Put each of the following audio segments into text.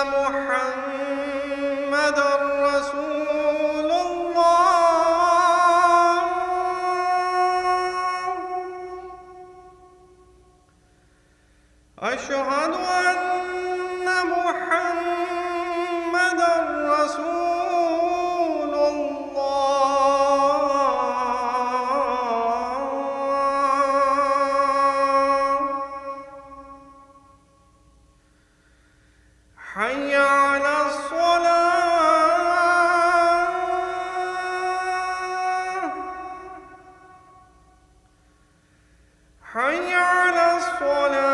محمدًا رسول الله أشهد أن محمدًا رسول الله حي على الصلاة حي على الصلاة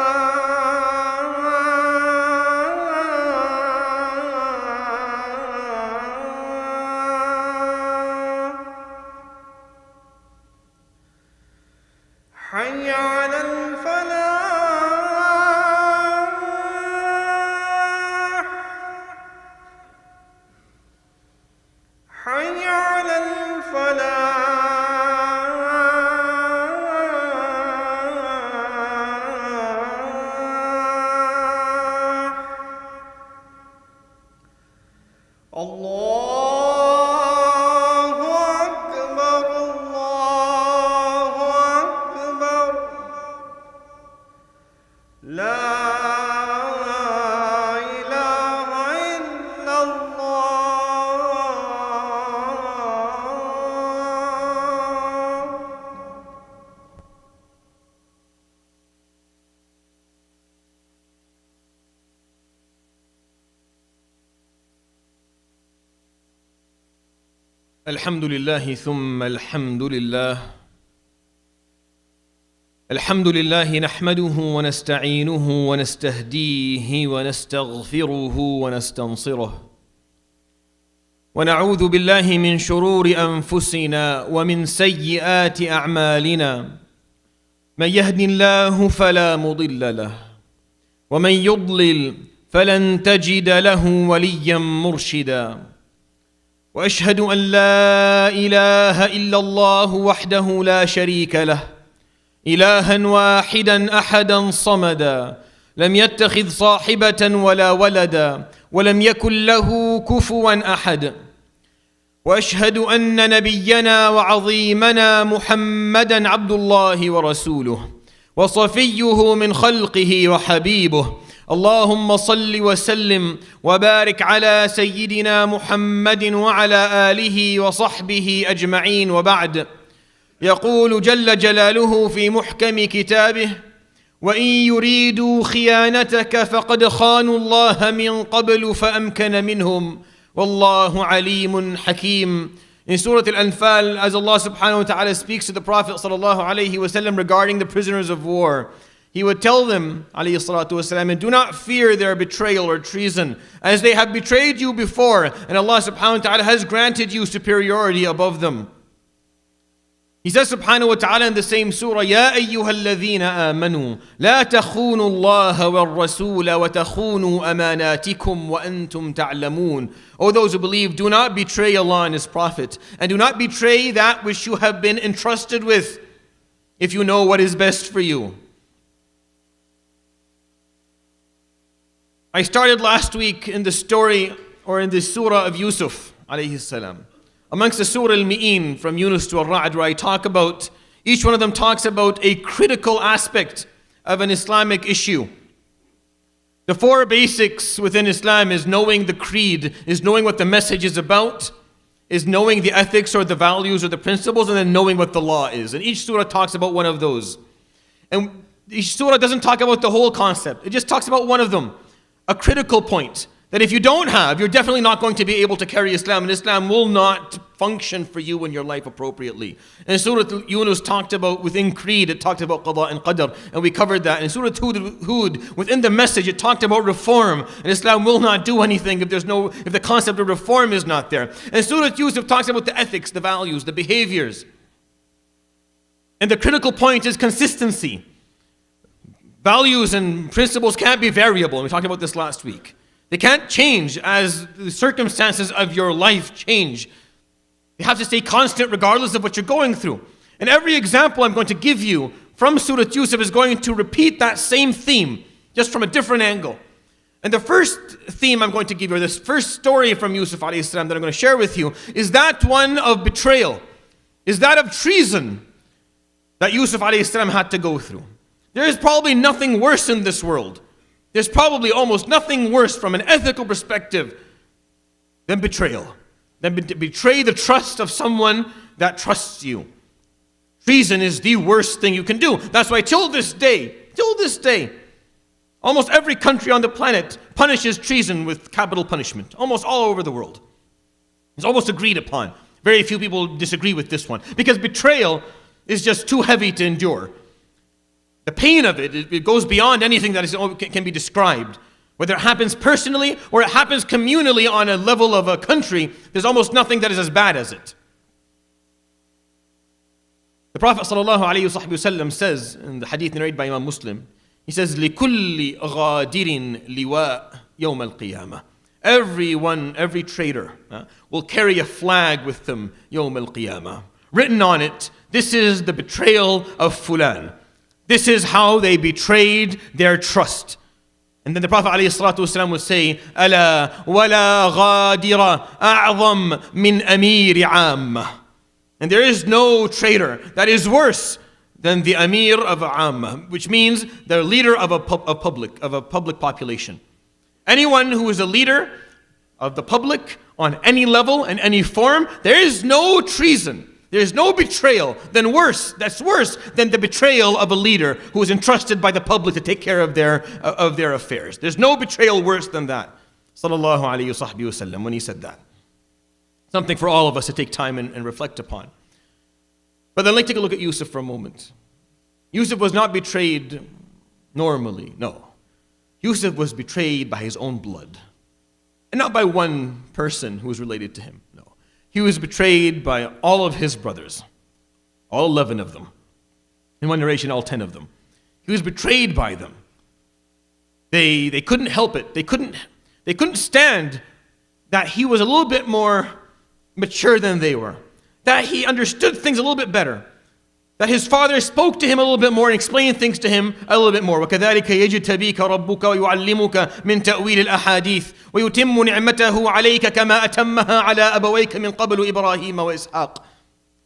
حي على الفلاح حي على الفلاح الله أكبر الله أكبر لا إله إلا الله الحمد لله ثم الحمد لله الحمد لله نحمده ونستعينه ونستهديه ونستغفره ونستنصره ونعوذ بالله من شرور أنفسنا ومن سيئات أعمالنا من يهد الله فلا مضل له ومن يضلل فلن تجد له وليا مرشدا وأشهد أن لا إله إلا الله وحده لا شريك له إلها واحدا أحدا صمدا لم يتخذ صاحبة ولا ولدا ولم يكن له كفوا أحد وأشهد أن نبينا وعظيمنا محمدا عبد الله ورسوله وصفيه من خلقه وحبيبه اللهم صل وسلم وبارك على سيدنا محمد وعلى آله وصحبه أجمعين وبعد يقول جل جلاله في محكم كتابه وإن يريدوا خيانتك فقد خانوا الله من قبل فأمكن منهم والله عليم حكيم. In Surat Al-Anfal, as Allah subhanahu wa ta'ala speaks to the Prophet sallallahu alayhi wa sallam regarding the prisoners of war, He would tell them, alayhi salatu wasalam, and do not fear their betrayal or treason, as they have betrayed you before, and Allah subhanahu wa ta'ala has granted you superiority above them. He says subhanahu wa ta'ala in the same surah, يَا أَيُّهَا الَّذِينَ آمَنُوا لَا تَخُونُوا اللَّهَ وَالرَّسُولَ وَتَخُونُوا أَمَانَاتِكُمْ وَأَنْتُمْ تَعْلَمُونَ. O those who believe, do not betray Allah and His Prophet, and do not betray that which you have been entrusted with, if you know what is best for you. I started last week in the story, or in the surah of Yusuf, alayhi salam. Amongst the surah al-Mi'in, from Yunus to Al-Ra'd, where I talk about, each one of them talks about a critical aspect of an Islamic issue. The four basics within Islam is knowing the creed, is knowing what the message is about, is knowing the ethics or the values or the principles, and then knowing what the law is. And each surah talks about one of those. And each surah doesn't talk about the whole concept. It just talks about one of them. A critical point that if you don't have, you're definitely not going to be able to carry Islam, and Islam will not function for you in your life appropriately. And Surah Yunus talked about, within creed, it talked about qada and qadr, and we covered that. In Surah Hud, within the message, it talked about reform, and Islam will not do anything if the concept of reform is not there. And Surah Yusuf talks about the ethics, the values, the behaviors. And the critical point is consistency. Values and principles can't be variable, and we talked about this last week. They can't change as the circumstances of your life change. You have to stay constant regardless of what you're going through. And every example I'm going to give you from Surat Yusuf is going to repeat that same theme, just from a different angle. And the first theme I'm going to give you, or this first story from Yusuf alayhi salam that I'm going to share with you, is that one of betrayal, is that of treason that Yusuf alayhi salam had to go through. There is probably nothing worse in this world. There's probably almost nothing worse from an ethical perspective than betrayal. Than betray the trust of someone that trusts you. Treason is the worst thing you can do. That's why till this day, almost every country on the planet punishes treason with capital punishment. Almost all over the world. It's almost agreed upon. Very few people disagree with this one. Because betrayal is just too heavy to endure. The pain of it goes beyond anything that can be described. Whether it happens personally or it happens communally on a level of a country, there's almost nothing that is as bad as it. The Prophet ﷺ says in the hadith narrated by Imam Muslim, he says, لِكُلِّ غَادِرٍ لِوَاء يَوْمَ الْقِيَامَةِ. Every traitor will carry a flag with them يَوْمَ الْقِيَامَةِ. Written on it, this is the betrayal of fulan. This is how they betrayed their trust. And then the Prophet ﷺ would say, أَلَا وَلَا غَادِرَ أَعْظَمْ مِنْ أَمِيرِ عَامَّةِ. And there is no traitor that is worse than the Amir of Amma, which means the leader of a public population. Anyone who is a leader of the public on any level and any form, there is no treason. There is no betrayal that's worse than the betrayal of a leader who is entrusted by the public to take care of their affairs. There's no betrayal worse than that. Sallallahu alayhi wa sallam, when he said that. Something for all of us to take time and reflect upon. But then let's take a look at Yusuf for a moment. Yusuf was not betrayed normally, no. Yusuf was betrayed by his own blood. And not by one person who was related to him, no. He was betrayed by all of his brothers, all 11 of them. In one narration, all 10 of them. He was betrayed by them. They couldn't help it. They couldn't stand that he was a little bit more mature than they were. That he understood things a little bit better. That his father spoke to him a little bit more and explained things to him a little bit more. وَكَذَلِكَ يَجْتَبِيكَ رَبُّكَ وَيُعَلِّمُكَ مِنْ تَأْوِيلِ الْأَحَادِيثِ وَيُتِمُّ نِعْمَتَهُ عَلَيْكَ كَمَا أَتَمَّهَا عَلَىٰ أَبَوَيْكَ مِنْ قَبْلُ إِبْرَاهِيمَ وَإِسْحَاقَ.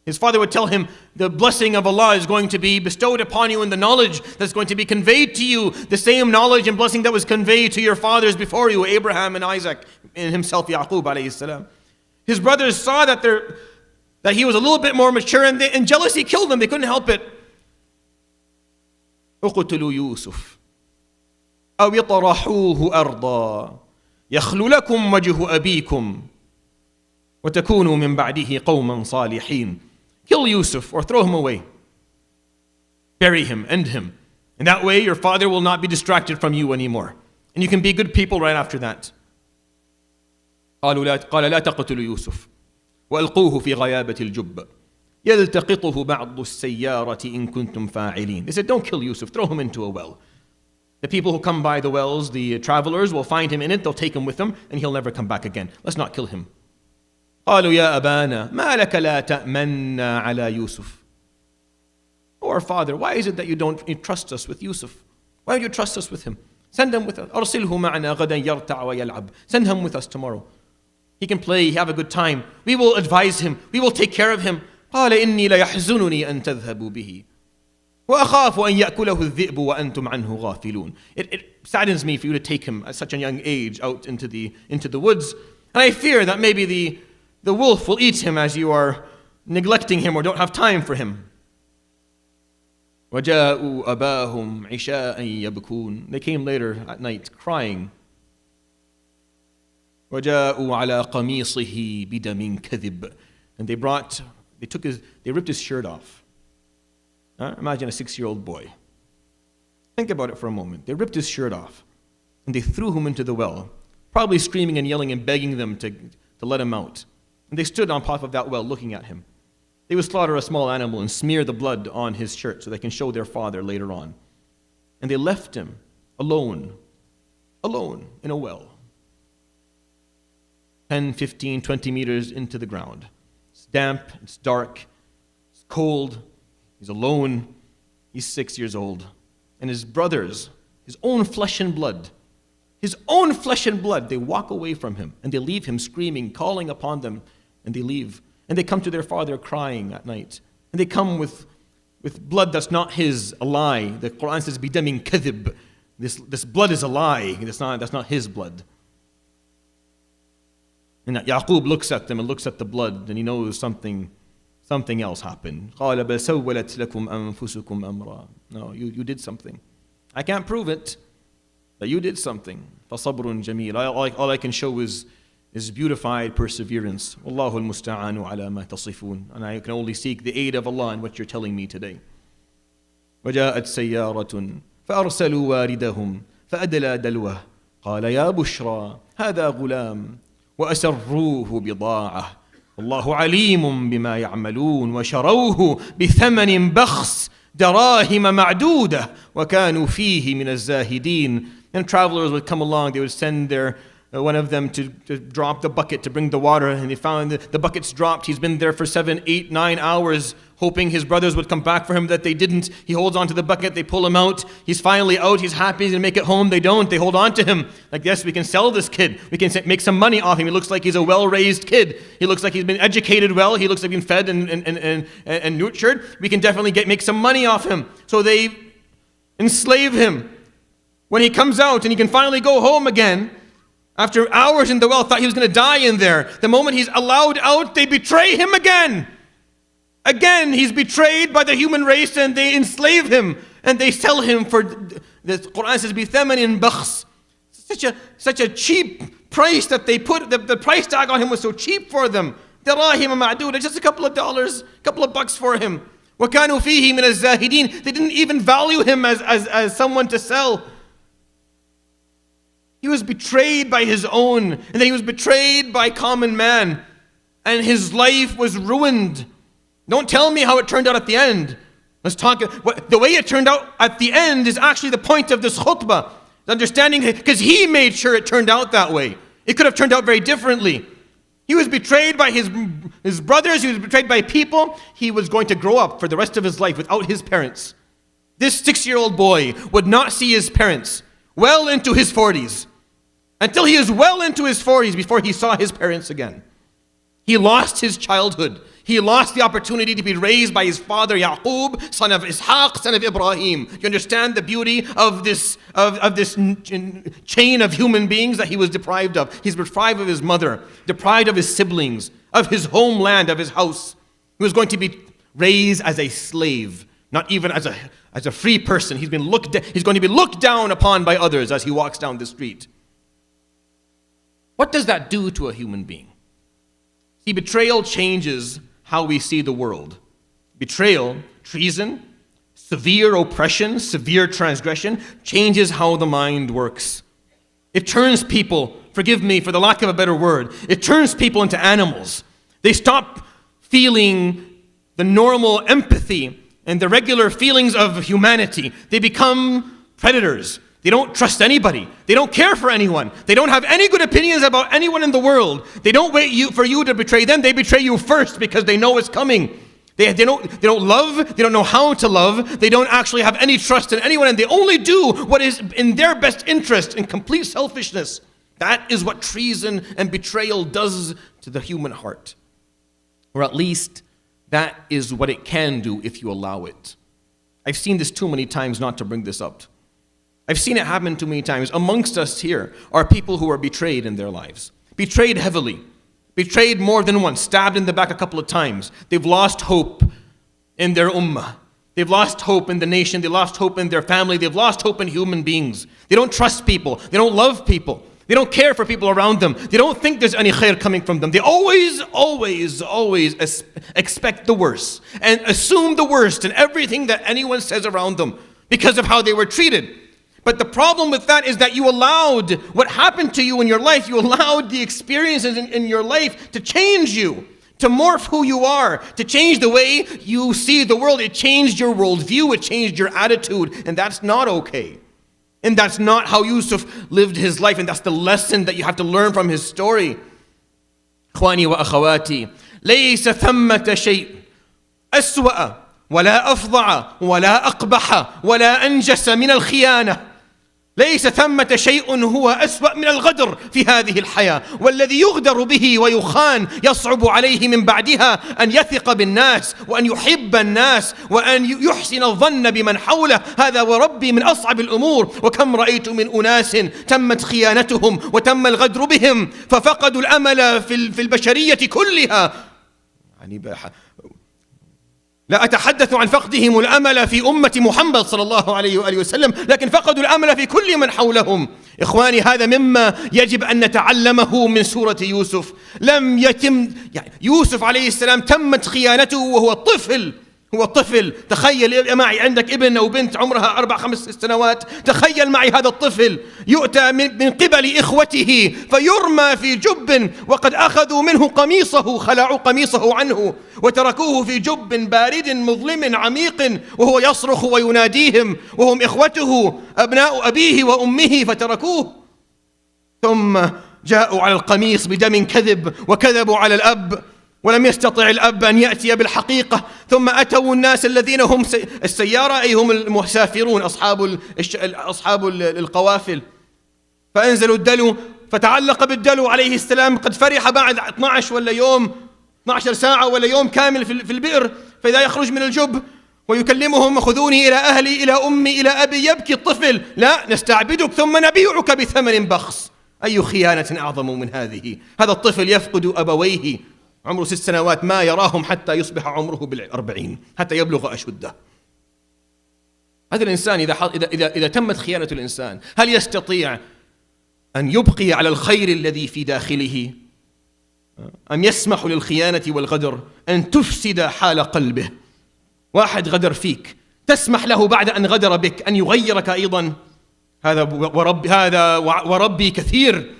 His father would tell him, the blessing of Allah is going to be bestowed upon you in the knowledge that's going to be conveyed to you, the same knowledge and blessing that was conveyed to your fathers before you, Abraham and Isaac, and himself, Yaqub alayhi salam. His brothers saw that he was a little bit more mature, and jealousy killed them. They couldn't help it. اقتلوا يوسف أو اطرحوه أرضا يخل لكم وجه أبيكم وتكونوا من بعده قوما صالحين. Kill Yusuf or throw him away. Bury him, end him. And that way your father will not be distracted from you anymore. And you can be good people right after that. قال لا تقتلوا يوسف وألقوه في غيابة الجب يلتقطه بعض السيارة إن كنتم فاعلين. They said, don't kill Yusuf, throw him into a well. The people who come by the wells, the travelers, will find him in it, they'll take him with them, and he'll never come back again. Let's not kill him. قالوا يا أبانا ما لك لا تأمنا على يوسف. Oh, our father, why is it that you don't trust us with Yusuf? Why don't you trust us with him? Send him with us. أرسله معنا غدا يرتع ويلعب. Send him with us tomorrow. He can play, have a good time. We will advise him. We will take care of him. قال إني ليحزنني أن تذهبوا به وأخاف أن يأكله الذئب وأنتم عنه غافلون. It saddens me for you to take him at such a young age out into the woods. And I fear that maybe the wolf will eat him as you are neglecting him or don't have time for him. وجاءوا أباهم عشاء يبكون. They came later at night crying. وجاءوا على قميصه بدم كذب. And they ripped his shirt off. Imagine a 6-year-old boy. Think about it for a moment. They ripped his shirt off and they threw him into the well, probably screaming and yelling and begging them to let him out. And they stood on top of that well looking at him. They would slaughter a small animal and smear the blood on his shirt so they can show their father later on. And they left him alone in a well. 10, 15, 20 meters into the ground. It's damp, it's dark, it's cold, he's alone, he's 6 years old. And his brothers, his own flesh and blood, his own flesh and blood, they walk away from him and they leave him screaming, calling upon them, and they leave. And they come to their father crying at night. And they come with blood that's not his, a lie. The Quran says, bidamin kadhib. This blood is a lie. That's not his blood. And Yaqub looks at them and looks at the blood, and he knows something else happened. قَالَ بَلْ سَوَّلَتْ لَكُمْ أَنفُسُكُمْ أَمْرًا. No, you did something. I can't prove it, but you did something. فَصَبْرٌ جَمِيلٌ. All I can show is beautified perseverance. وَاللَّهُ الْمُسْتَعَانُ عَلَى مَا تَصِفُونَ. And I can only seek the aid of Allah in what you're telling me today. وَجَاءَتْ سَيَّارَةٌ فَأَرْسَلُوا وَارِدَهُمْ فَأَدْلَى دَلْوَهُ قَالَ يَا بُشْرَى هَذَا غُلَامٌ وَأَسَرُّوهُ بِضَاعَةً والله عليم بما يعملون وشروه بثمن بخس دراهم معدودة وكانوا فيه من الزاهدين. And travelers would come along, they would send one of them to drop the bucket to bring the water, and they found the bucket's dropped. He's been there for 7, 8, 9 hours hoping his brothers would come back for him, that they didn't. He holds on to the bucket, they pull him out. He's finally out, he's happy, he's going to make it home. They don't, they hold on to him. Like, yes, we can sell this kid. We can make some money off him. He looks like he's a well-raised kid. He looks like he's been educated well. He looks like he's been fed and nurtured. We can definitely make some money off him. So they enslave him. When he comes out and he can finally go home again, after hours in the well, thought he was going to die in there. The moment he's allowed out, they betray him again. Again, he's betrayed by the human race, and they enslave him and they sell him for, the Quran says, بِثَمَنٍ بَخْسٍ. Such a cheap price that they put, the price tag on him was so cheap for them. دَرَاهِمَ مَعْدُودَةً, just a couple of dollars, a couple of bucks for him. وَكَانُوا فِيهِ مِنَ الزَّاهِدِينَ. They didn't even value him as someone to sell. He was betrayed by his own, and then he was betrayed by common man, and his life was ruined. Don't tell me how it turned out at the end. Let's talk. The way it turned out at the end is actually the point of this khutbah. Understanding, because he made sure it turned out that way. It could have turned out very differently. He was betrayed by his brothers. He was betrayed by people. He was going to grow up for the rest of his life without his parents. This 6-year-old boy would not see his parents well into his 40s. Until he is well into his 40s before he saw his parents again. He lost his childhood. He lost the opportunity to be raised by his father Yaqub, son of Ishaq, son of Ibrahim. You understand the beauty of this chain of human beings that he was deprived of. He's deprived of his mother, deprived of his siblings, of his homeland, of his house. He was going to be raised as a slave, not even as a free person. He's going to be looked down upon by others as he walks down the street. What does that do to a human being? See, betrayal changes how we see the world. Betrayal, treason, severe oppression, severe transgression changes how the mind works. It turns people, forgive me for the lack of a better word, it turns people into animals. They stop feeling the normal empathy and the regular feelings of humanity. They become predators. They don't trust anybody. They don't care for anyone. They don't have any good opinions about anyone in the world. They don't wait for you to betray them. They betray you first because they know it's coming. They don't love. They don't know how to love. They don't actually have any trust in anyone, and they only do what is in their best interest in complete selfishness. That is what treason and betrayal does to the human heart. Or at least that is what it can do if you allow it. I've seen this too many times not to bring this up. I've seen it happen too many times. Amongst us here are people who are betrayed in their lives. Betrayed heavily. Betrayed more than once. Stabbed in the back a couple of times. They've lost hope in their ummah. They've lost hope in the nation. They've lost hope in their family. They've lost hope in human beings. They don't trust people. They don't love people. They don't care for people around them. They don't think there's any khair coming from them. They always expect the worst and assume the worst in everything that anyone says around them because of how they were treated. But the problem with that is that you allowed what happened to you in your life, you allowed the experiences in your life to change you, to morph who you are, to change the way you see the world. It changed your worldview, it changed your attitude, and that's not okay. And that's not how Yusuf lived his life, and that's the lesson that you have to learn from his story. إخواني وأخواتي ليس ثمة شيء أسوأ ولا أفظع ولا أقبح ولا أنجس من الخيانة. ليس ثمة شيء هو أسوأ من الغدر في هذه الحياة، والذي يغدر به ويخان يصعب عليه من بعدها أن يثق بالناس وأن يحب الناس وأن يحسن الظن بمن حوله. هذا وربي من أصعب الأمور. وكم رأيت من أناس تمت خيانتهم وتم الغدر بهم ففقدوا الأمل في البشرية كلها. يعني لا أتحدث عن فقدهم الأمل في أمة محمد صلى الله عليه وآله وسلم، لكن فقدوا الأمل في كل من حولهم. إخواني، هذا مما يجب أن نتعلمه من سورة يوسف. لم يتم يوسف عليه السلام تمت خيانته وهو طفل. هو طفل. تخيل معي عندك ابن أو بنت عمرها 4-5 سنوات. تخيل معي هذا الطفل يؤتى من قبل إخوته فيرمى في جب وقد أخذوا منه قميصه، خلعوا قميصه عنه وتركوه في جب بارد مظلم عميق وهو يصرخ ويناديهم وهم إخوته أبناء أبيه وأمه فتركوه. ثم جاءوا على القميص بدم كذب وكذبوا على الأب ولم يستطع الأب أن يأتي بالحقيقة. ثم أتوا الناس الذين هم السيارة، أي هم المسافرون أصحاب القوافل، فأنزلوا الدلو فتعلق بالدلو عليه السلام. قد فرح بعد 12 ساعة ولا يوم كامل في البئر، فإذا يخرج من الجب ويكلمهم: خذوني إلى أهلي إلى أمي إلى أبي. يبكي الطفل: لا، نستعبدك ثم نبيعك بثمن بخس. أي خيانة أعظم من هذه؟ هذا الطفل يفقد أبويه عمره 6 سنوات، ما يراهم حتى يصبح عمره 40 حتى يبلغ أشده. هذا الإنسان إذا تمت خيانة الإنسان، هل يستطيع أن يبقي على الخير الذي في داخله؟ أم يسمح للخيانة والغدر أن تفسد حال قلبه؟ واحد غدر فيك، تسمح له بعد أن غدر بك أن يغيرك أيضا؟ هذا وربي كثير.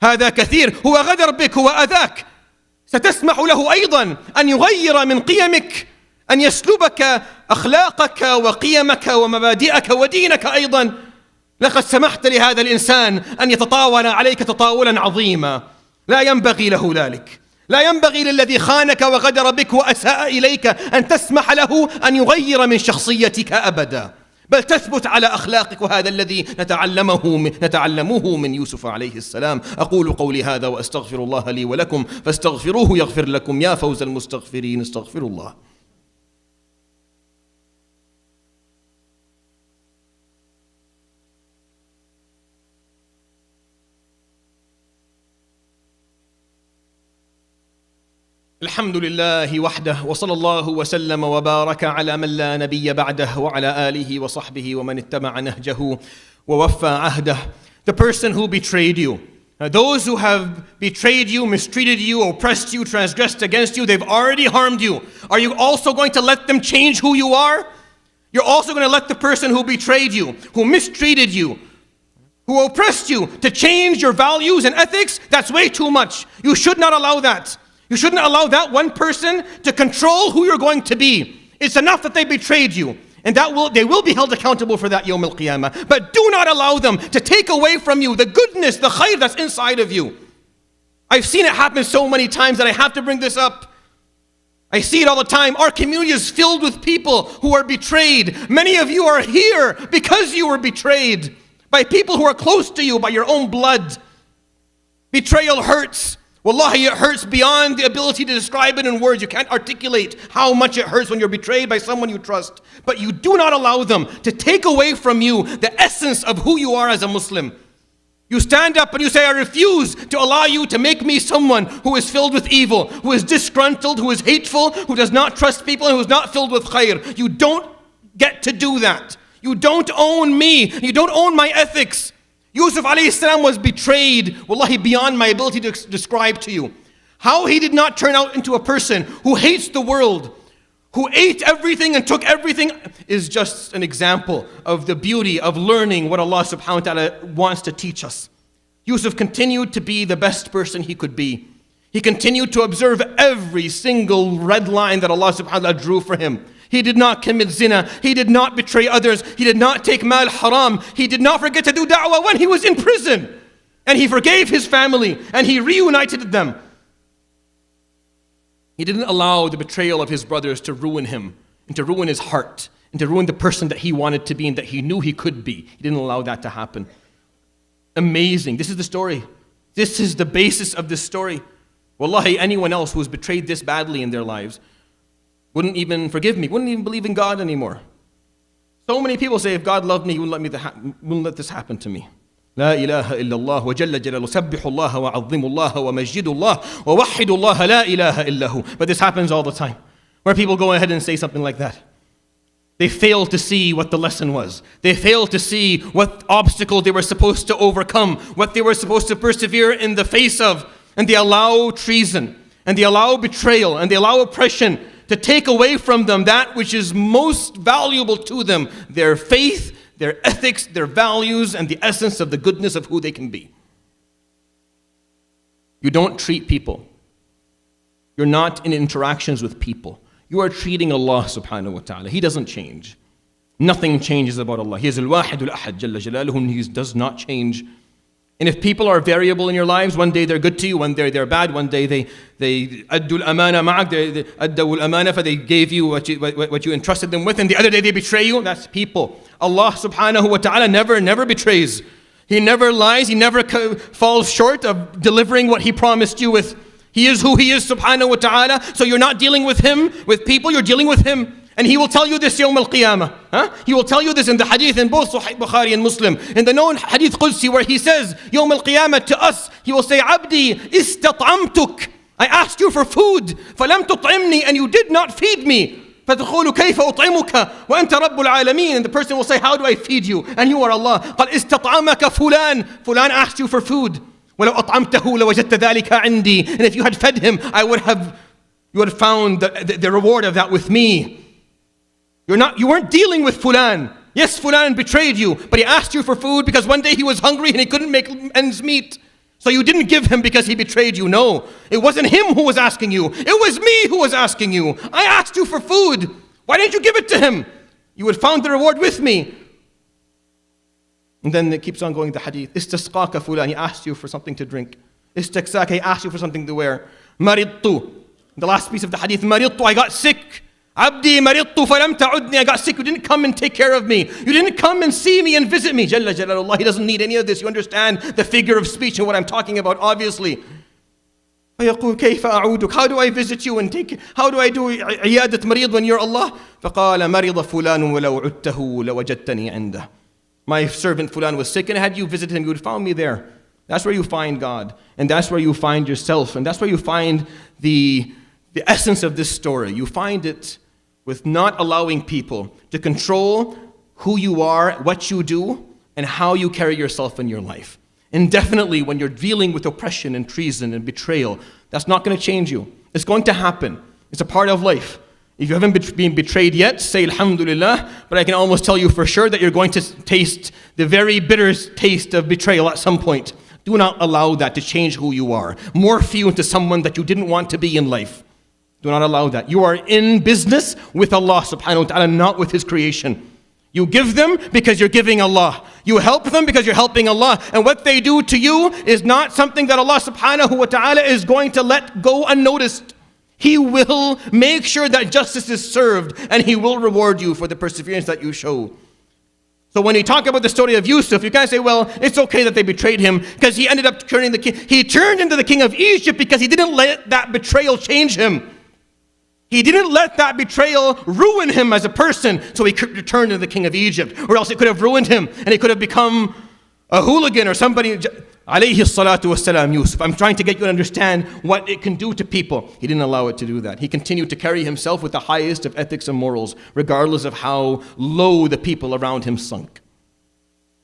هذا كثير. هو غدر بك، هو أذاك، ستسمح له أيضا أن يغير من قيمك، أن يسلبك أخلاقك وقيمك ومبادئك ودينك أيضا. لقد سمحت لهذا الإنسان أن يتطاول عليك تطاولا عظيما. لا ينبغي له ذلك. لا ينبغي للذي خانك وغدر بك وأساء إليك أن تسمح له أن يغير من شخصيتك أبدا، بل تثبت على أخلاقك. وهذا الذي نتعلمه من يوسف عليه السلام. أقول قولي هذا وأستغفر الله لي ولكم فاستغفروه يغفر لكم. يا فوز المستغفرين، استغفروا الله. الحمد لله وحده، وصلى الله وسلم وبارك على من لا نبي بعده وعلى آله وصحبه ومن اتبع نهجه ووفى عهده. The person who betrayed you, those who have betrayed you, mistreated you, oppressed you, transgressed against you, they've already harmed you. Are you also going to let them change who you are? You're also going to let the person who betrayed you, who mistreated you, who oppressed you, to change your values and ethics? That's way too much. You should not allow that. You shouldn't allow that one person to control who you're going to be. It's enough that they betrayed you, and they will be held accountable for that Yawm al-Qiyamah. But do not allow them to take away from you the goodness, the khair that's inside of you. I've seen it happen so many times that I have to bring this up. I see it all the time. Our community is filled with people who are betrayed. Many of you are here because you were betrayed by people who are close to you, by your own blood. Betrayal hurts. Wallahi, it hurts beyond the ability to describe it in words. You can't articulate how much it hurts when you're betrayed by someone you trust. But you do not allow them to take away from you the essence of who you are as a Muslim. You stand up and you say, I refuse to allow you to make me someone who is filled with evil, who is disgruntled, who is hateful, who does not trust people, and who is not filled with khair. You don't get to do that. You don't own me. You don't own my ethics. Yusuf alayhi salam was betrayed, wallahi, beyond my ability to describe to you. How he did not turn out into a person who hates the world, who ate everything and took everything, is just an example of the beauty of learning what Allah subhanahu wa ta'ala wants to teach us. Yusuf continued to be the best person he could be. He continued to observe every single red line that Allah subhanahu wa ta'ala drew for him. He did not commit zina. He did not betray others. He did not take mal haram. He did not forget to do da'wah when he was in prison. And he forgave his family and he reunited them. He didn't allow the betrayal of his brothers to ruin him and to ruin his heart and to ruin the person that he wanted to be and that he knew he could be. He didn't allow that to happen. amazing. This is the story. This is the basis of this story. Wallahi, anyone else who has betrayed this badly in their lives wouldn't even forgive me, wouldn't even believe in God anymore. So many people say, if God loved me, He wouldn't let this happen to me. لا إله إلا الله وجل جلاله سبحوا الله وعظموا الله ومجدوا الله ووحدوا الله لا إله إلا هو. But this happens all the time, where people go ahead and say something like that. They fail to see what the lesson was. They fail to see what obstacle they were supposed to overcome, what they were supposed to persevere in the face of. And they allow treason, and they allow betrayal, and they allow oppression to take away from them that which is most valuable to them, their faith, their ethics, their values, and the essence of the goodness of who they can be. You don't treat people. You're not in interactions with people. You are treating Allah subhanahu wa ta'ala. He doesn't change. Nothing changes about Allah. He is al-wahid al-ahad jalla jalaluhu, and He does not change. And if people are variable in your lives, one day they're good to you, one day they're bad, one day they addu al-amana ma'ak, they addu al-amana, for they gave you what you entrusted them with, and the other day they betray you. That's people. Allah subhanahu wa ta'ala never betrays. He never lies. He never falls short of delivering what He promised you with. He is who He is subhanahu wa ta'ala. So you're not dealing with Him, with people, you're dealing with Him. And He will tell you this yawm al-qiyamah. He will tell you this in the hadith in both Sahih Bukhari and Muslim. In the known hadith Qudsi, where He says, yawm al-qiyamah to us, He will say, Abdi, istat'amtuk. I asked you for food. فَلَمْ تُطْعِمْني, and you did not feed me. فَتَقُولُ كَيْفَ أُطْعِمُكَ وَأَنْتَ رَبُّ الْعَالَمِينَ. And the person will say, how do I feed you? And you are Allah. قَالْ إِسْتَطْعَمَكَ فُلَان. Fulan asked you for food. وَلَوْ أَطْعَمْتَهُ لَوَجَدْتَ ذَلِكَ عِنْدِي. And if you had fed him, you would have found the reward of that with me. You weren't dealing with Fulan. Yes, Fulan betrayed you, but he asked you for food because one day he was hungry and he couldn't make ends meet. So you didn't give him because he betrayed you. No, it wasn't him who was asking you. It was me who was asking you. I asked you for food. Why didn't you give it to him? You would have found the reward with me. And then it keeps on going, the hadith. Istasqaka Fulan, he asked you for something to drink. Istaksaka, he asked you for something to wear. Maridtu, the last piece of the hadith. Maridtu, I got sick. Abdi maridtu falam ta'udni, I got sick. You didn't come and take care of me. You didn't come and see me and visit me. Jalla Jalalullah, He doesn't need any of this. You understand the figure of speech and what I'm talking about, obviously. فيقول كيف أعودك? How do I visit you and how do I do عيادة مريض when you're Allah? فقال مرض فلان ولو عدته لوجدتني عنده. My servant Fulan was sick, and had you visited him, you would have found me there. That's where you find God, and that's where you find yourself, and that's where you find the essence of this story. You find it with not allowing people to control who you are, what you do, and how you carry yourself in your life. And definitely when you're dealing with oppression and treason and betrayal, that's not going to change you. It's going to happen. It's a part of life. If you haven't been betrayed yet, say alhamdulillah, but I can almost tell you for sure that you're going to taste the very bitter taste of betrayal at some point. Do not allow that to change who you are. Morph you into someone that you didn't want to be in life. Do not allow that. You are in business with Allah subhanahu wa ta'ala, not with His creation. You give them because you're giving Allah. You help them because you're helping Allah. And what they do to you is not something that Allah subhanahu wa ta'ala is going to let go unnoticed. He will make sure that justice is served, and He will reward you for the perseverance that you show. So when you talk about the story of Yusuf, you can't say, well, it's okay that they betrayed him because he ended up turning the king. He turned into the king of Egypt because he didn't let that betrayal change him. He didn't let that betrayal ruin him as a person, so he could return to the king of Egypt, or else it could have ruined him, and he could have become a hooligan or somebody. Alayhi salatu wassalam, Yusuf. I'm trying to get you to understand what it can do to people. He didn't allow it to do that. He continued to carry himself with the highest of ethics and morals, regardless of how low the people around him sunk.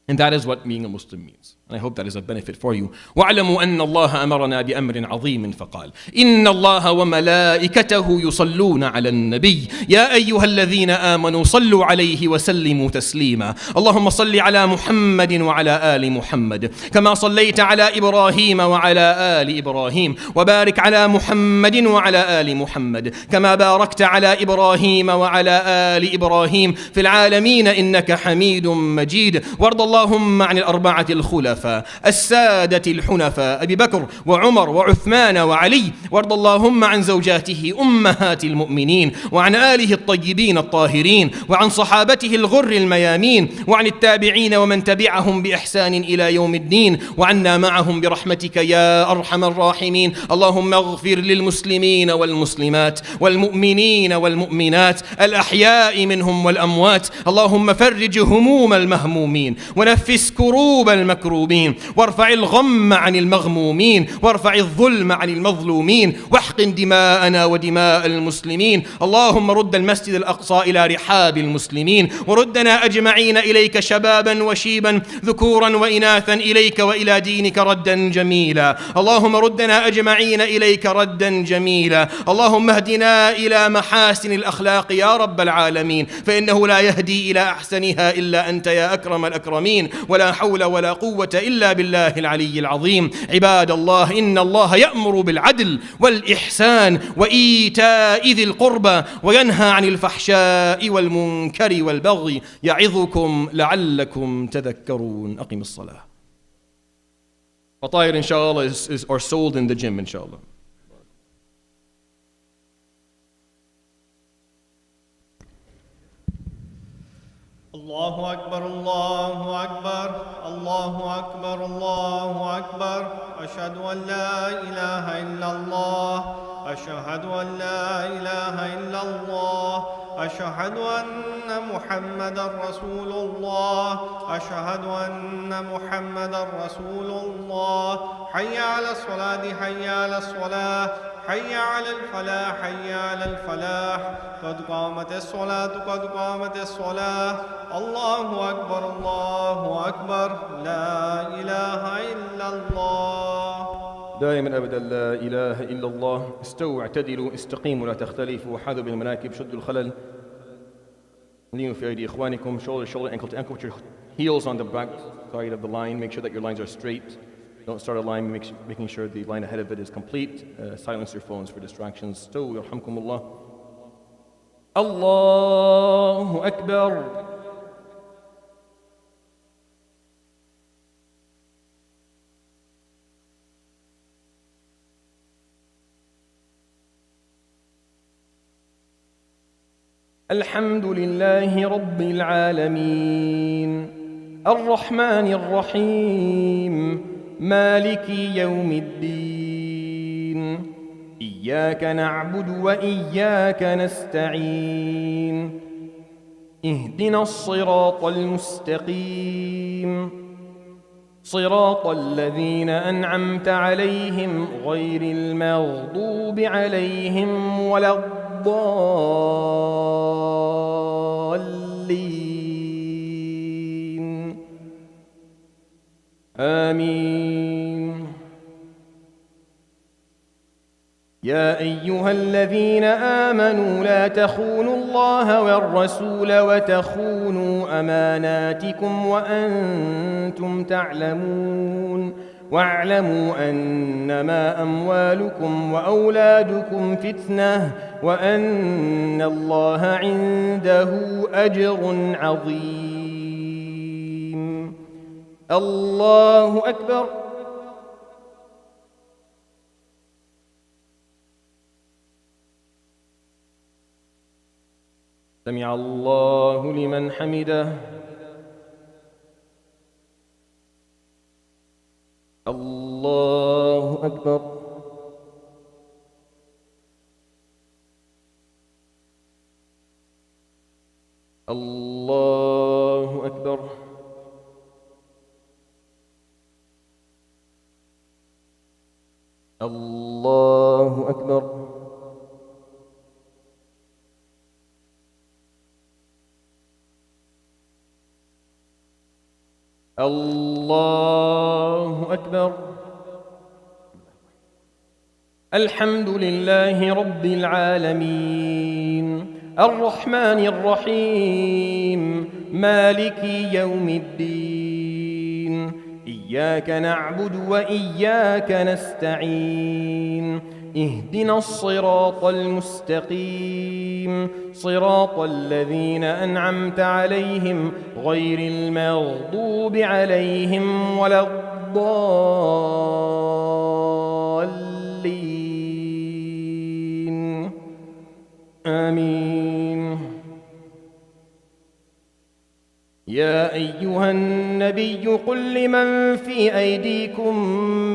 And that is what being a Muslim means. And I hope that is a benefit for you. وَاعْلَمُوا أَنَّ اللَّهَ أَمَرَنَا بِأَمْرٍ عَظِيمٍ فَقَالَ إِنَّ اللَّهَ وَمَلَائِكَتَهُ يُصَلُّونَ عَلَى النَّبِيِّ يَا أَيُّهَا الَّذِينَ آمَنُوا صَلُّوا عَلَيْهِ وَسَلِّمُوا تَسْلِيمًا اللهم صل على محمد وعلى آل محمد كما صليت على إبراهيم وعلى آل إبراهيم وبارك على محمد وعلى آل محمد كما باركت على إبراهيم وعلى آل إبراهيم في العالمين إنك حميد مجيد وارض اللهم عن الأربعة الخلفاء الخلفاء السادة الحنفاء أبي بكر وعمر وعثمان وعلي، وارض اللهم عن زوجاته أمهات المؤمنين، وعن آله الطيبين الطاهرين، وعن صحابته الغر الميامين، وعن التابعين ومن تبعهم بإحسان إلى يوم الدين، وعنا معهم برحمتك يا أرحم الراحمين. اللهم اغفر للمسلمين والمسلمات والمؤمنين والمؤمنات الأحياء منهم والأموات. اللهم فرج هموم المهمومين ونفس كروب المكروبين، وارفع الغم عن المغمومين، وارفع الظلم عن المظلومين، واحقن دماءنا ودماء المسلمين. اللهم رد المسجد الأقصى إلى رحاب المسلمين، وردنا أجمعين إليك شبابا وشيبا ذكورا وإناثا إليك وإلى دينك ردا جميلا. اللهم ردنا أجمعين إليك ردا جميلا. اللهم اهدنا إلى محاسن الأخلاق يا رب العالمين، فإنه لا يهدي إلى أحسنها إلا أنت يا أكرم الأكرمين، ولا حول ولا قوة إلا بالله العلي العظيم. عباد الله، إن الله يأمر بالعدل والإحسان وإيتاء ذي القربى، وينهى عن الفحشاء والمنكر والبغي، يعظكم لعلكم تذكرون. أقم الصلاة. فطائر inshallah are sold in the gym inshallah. الله أكبر الله أكبر الله أكبر الله أكبر. أشهد أن لا إله إلا الله أشهد أن لا إله إلا الله أشهد أن محمدا رسول الله أشهد أن محمدا رسول الله. حي على الصلاة حي على الصلاة حي على الفلاح حي على الفلاح. قد قامت الصلاة قد قامت الصلاة. الله أكبر الله أكبر. لا إله إلا الله. دائما أبدا لا إله إلا الله. استووا اعتدلوا استقيموا لا تختلفوا. حاذوا بالمناكب شدوا الخلل. Lean في أيدي إخوانكم shoulder to shoulder ankle to ankle. Put your heels on the back side of the line. Make sure that your lines are straight. Don't start a line making sure the line ahead of it is complete. Silence your phones for distractions. استووا يرحمكم الله. الله أكبر. الحمد لله رب العالمين الرحمن الرحيم مالك يوم الدين. إياك نعبد وإياك نستعين. اهدنا الصراط المستقيم صراط الذين أنعمت عليهم غير المغضوب عليهم ولا الضالين. آمين. يا أيها الذين آمنوا لا تخونوا الله والرسول وتخونوا أماناتكم وأنتم تعلمون. واعلموا أنما أموالكم وأولادكم فتنة وأن الله عنده أجر عظيم. الله أكبر. سمع الله لمن حمده. الله أكبر. الله أكبر. الله أكبر. الله أكبر. الحمد لله رب العالمين الرحمن الرحيم مالك يوم الدين. إياك نعبد وإياك نستعين اهدنا الصراط المستقيم صراط الذين أنعمت عليهم غير المغضوب عليهم ولا الضالين آمين. يا أيها النبي قل لمن في أيديكم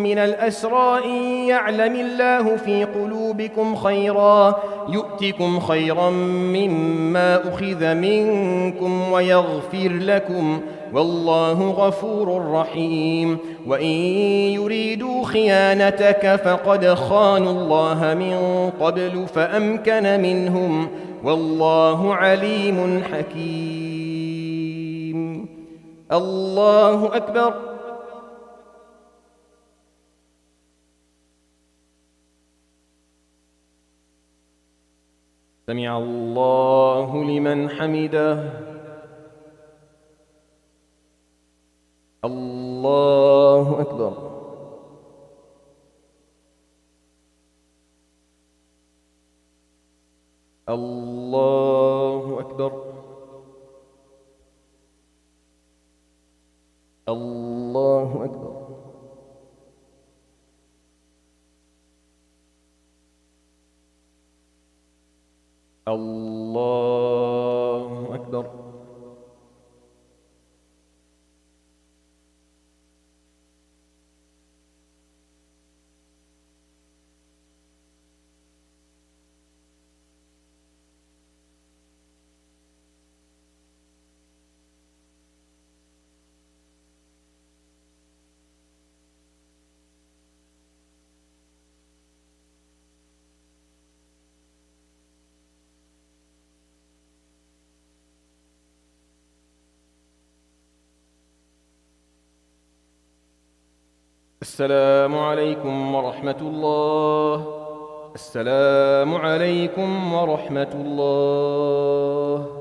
من الأسرى إن يعلم الله في قلوبكم خيرا يؤتكم خيرا مما أخذ منكم ويغفر لكم والله غفور رحيم. وإن يريدوا خيانتك فقد خانوا الله من قبل فأمكن منهم والله عليم حكيم. الله أكبر. سمع الله لمن حمده. الله أكبر. الله أكبر. الله أكبر. الله أكبر. السلام عليكم ورحمة الله. السلام عليكم ورحمة الله.